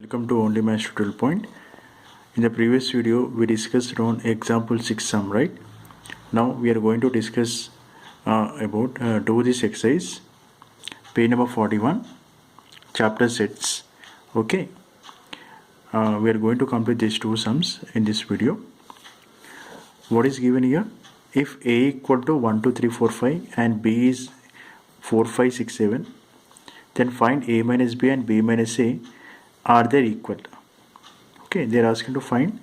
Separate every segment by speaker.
Speaker 1: Welcome to Only Maths Tutorial Point. In the previous video, we discussed on example 6 sum, right? Now we are going to discuss about do this exercise, page number 41, chapter sets. Okay, we are going to complete these two sums in this video. What is given here? If A equal to 1, 2, 3, 4, 5 and B is 4, 5, 6, 7, then find A minus B and B minus A. Are they equal? Okay, they are asking to find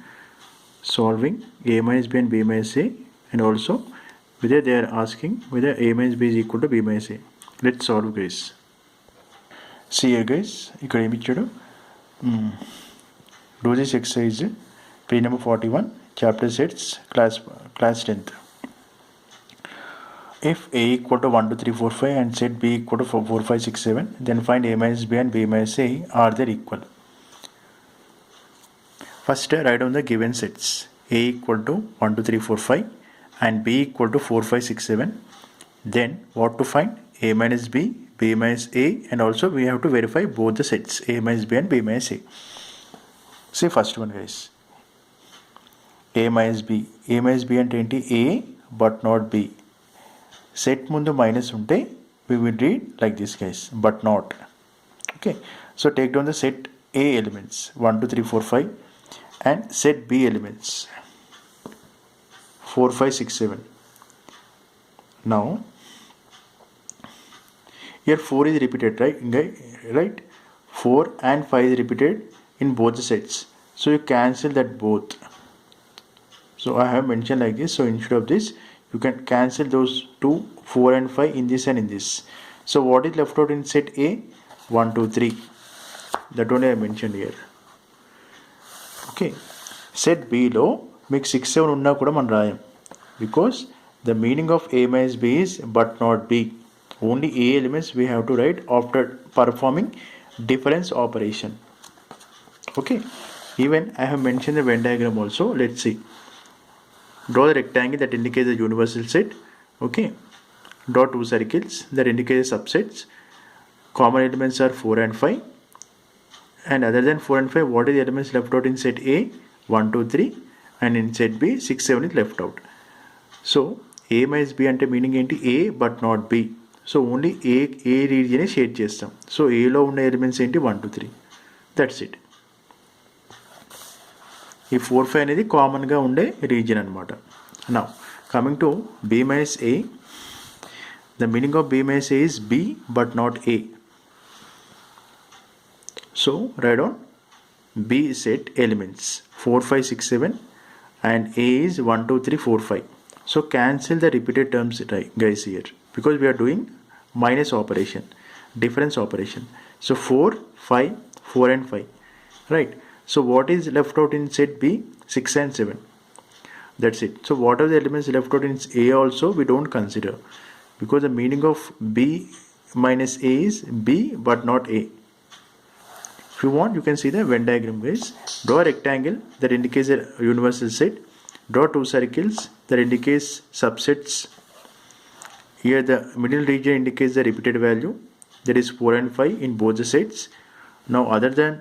Speaker 1: solving A minus B and B minus A, and also whether they are asking whether A minus B is equal to B minus A. Let's solve, guys. See here, guys. Do this exercise, page number 41, chapter sets, class 10th. If A equal to 1, 2, 3, 4, 5 and set B equal to 4, 5, 6, 7, then find A minus B and B minus A. Are they equal? First, write down the given sets. A equal to 1, 2, 3, 4, 5 and B equal to 4, 5, 6, 7. Then what to find? A minus B, B minus A, and also we have to verify both the sets, A minus B and B minus A. See first one, guys. A minus B. A minus B అంటే ఏంటి? A but not B. Set ముందు minus ఉంటే we will read like this, guys, but not. Okay, so take down the set A elements 1, 2, 3, 4, 5 and set B elements 4, 5, 6, 7. Now here 4 is repeated, right? 4 and 5 is repeated in both the sets, so you cancel that both. So I have mentioned like this, so instead of this you can cancel those 2, 4 and 5 in this and in this. So what is left out in set A? 1, 2, 3. That only I mentioned here. Okay, set B లో మీకు 6, 7 ఉన్నా కూడా మనం రాయం, because the meaning of A minus B is but not B. Only A elements we have to write after performing difference operation. Okay, even I have mentioned the Venn diagram also. Let's see. Draw the rectangle that indicates the universal set. Okay, draw two circles that indicate the subsets. Common elements are 4 and 5. And other than 4 and 5, what is the elements left out in set A? 1, 2, 3. And in set B, 6, 7 is left out. So A minus B ante meaning enti? A but not B. So only A region shade chestam. So A lo unna elements enti? 1, 2, 3. That's it. ఈ 4, 5 అనేది కామన్గా ఉండే region అనమాట. Now coming to B minus A. The meaning of B minus A is B but not A. So write down B set elements 4, 5, 6, 7 and A is 1, 2, 3, 4, 5. So cancel the repeated terms, guys, here, because we are doing minus operation, difference operation. So 4, 5, 4 and 5, right? So what is left out in set B? 6 and 7. That's it. So what are the elements left out in A also we don't consider, because the meaning of B minus A is B but not A. If you want, you can see the Venn diagram, guys. Draw a rectangle that indicates a universal set. Draw two circles that indicates subsets. Here the middle region indicates the repeated value, that is 4 and 5 in both the sets. Now other than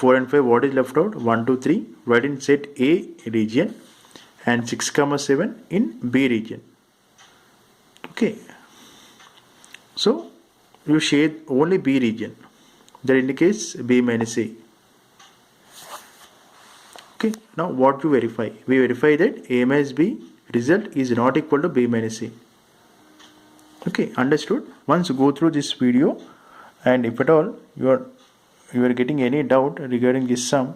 Speaker 1: 4 and 5, what is left out? 1, 2, 3 right in set A region and 6, 7 in B region. Okay, so you shade only B region, that indicates B minus A. Okay, now what you verify? We verify that A minus B result is not equal to B minus A. Okay, understood? Once you go through this video, and if at all you are getting any doubt regarding this sum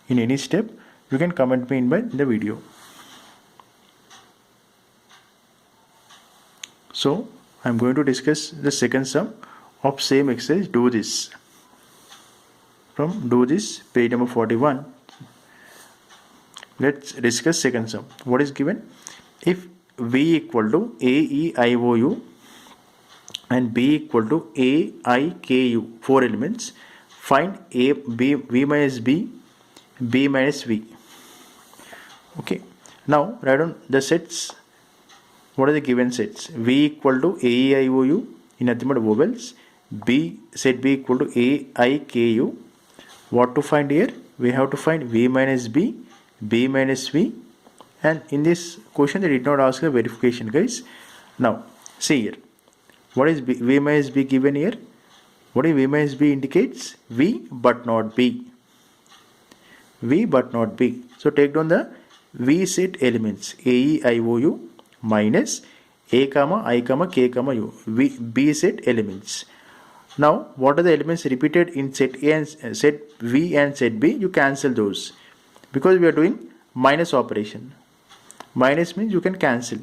Speaker 1: in any step, you can comment me in the video. So I am going to discuss the second sum of same exercise. Do this. From do this, page number 41, let's discuss second sum. What is given? If V equal to A E I O U and B equal to A I K U, 4 elements, find A B V minus B, B minus V. Okay, now write down the sets. What are the given sets? V equal to A E I O U in nothing but vowels. B set B equal to A I K U what to find here? We have to find v minus b, b minus v, and in this question they did not ask a verification, guys. Now see here, what is b, v minus b given here? What is v minus b indicates? V but not b. V but not b. So take down the v set elements a, e, I, o, u minus a comma I comma k comma u, v, b set elements. Now what are the elements repeated in set A and set V and set B? You cancel those because we are doing minus operation. Minus means you can cancel.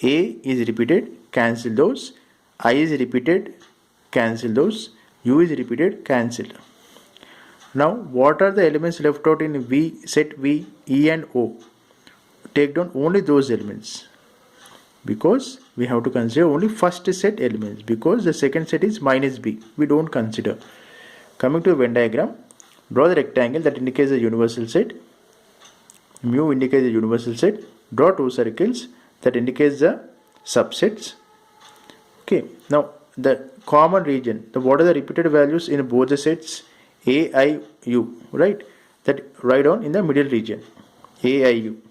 Speaker 1: A is repeated, cancel those. I is repeated, cancel those. U is repeated, cancel. Now what are the elements left out in V, set V, E and O? Take down only those elements, because we have to consider only first set elements, because the second set is minus b, we don't consider. Coming to a Venn diagram, draw the rectangle that indicates the universal set. Mu indicates the universal set. Draw two circles that indicates the subsets. Okay, now the common region, what are the repeated values in both the sets? A, I, U, right? That write down in the middle region, A, I, U.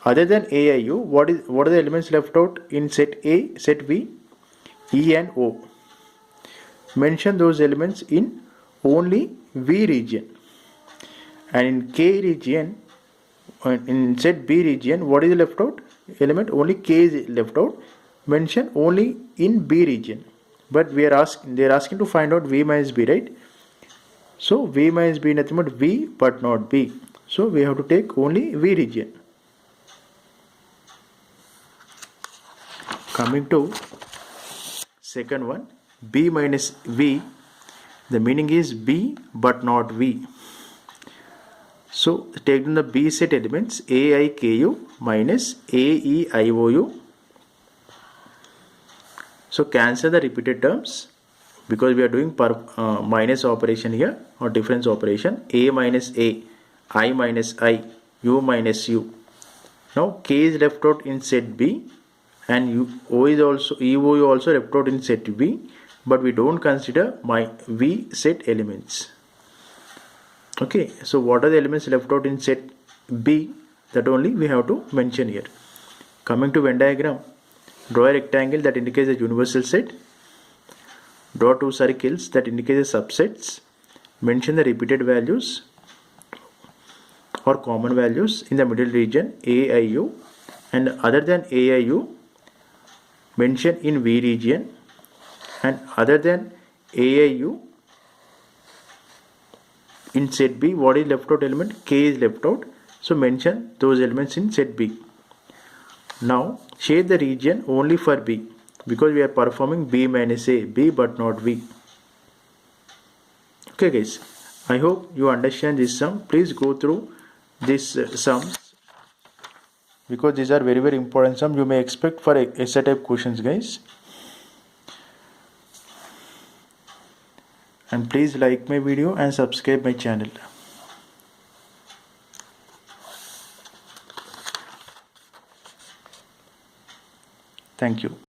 Speaker 1: Other than A, I, U, what are the elements left out in set A, set V, E and O? Mention those elements in only V region. And in K region, in set B region, what is left out? Element only K is left out. Mention only in B region. But they are asking to find out V minus B, right? So V minus B nothing but V but not B. So we have to take only V region. Coming to second one, B minus V, the meaning is B but not V. So take down the B set elements A, I, K, U minus A, E, I, O, U. So cancel the repeated terms, because we are doing minus operation here, or difference operation. A minus A, I minus I, U minus U. Now K is left out in set B, and O is also, EO is also left out in set B, but we don't consider my V set elements. Okay, so what are the elements left out in set B? That only we have to mention here. Coming to Venn diagram, draw a rectangle that indicates a universal set. Draw two circles that indicate the subsets. Mention the repeated values or common values in the middle region A, I, U, and other than A, I, U, mention in V region, and other than A, I, U, in set B, what is left out element? K is left out. So mention those elements in set B. Now shade the region only for B, because we are performing B minus A, B but not V. Okay guys, I hope you understand this sum. Please go through this sums, because these are very, very important sums you may expect for essay type questions, guys. And please like my video and subscribe my channel. Thank you.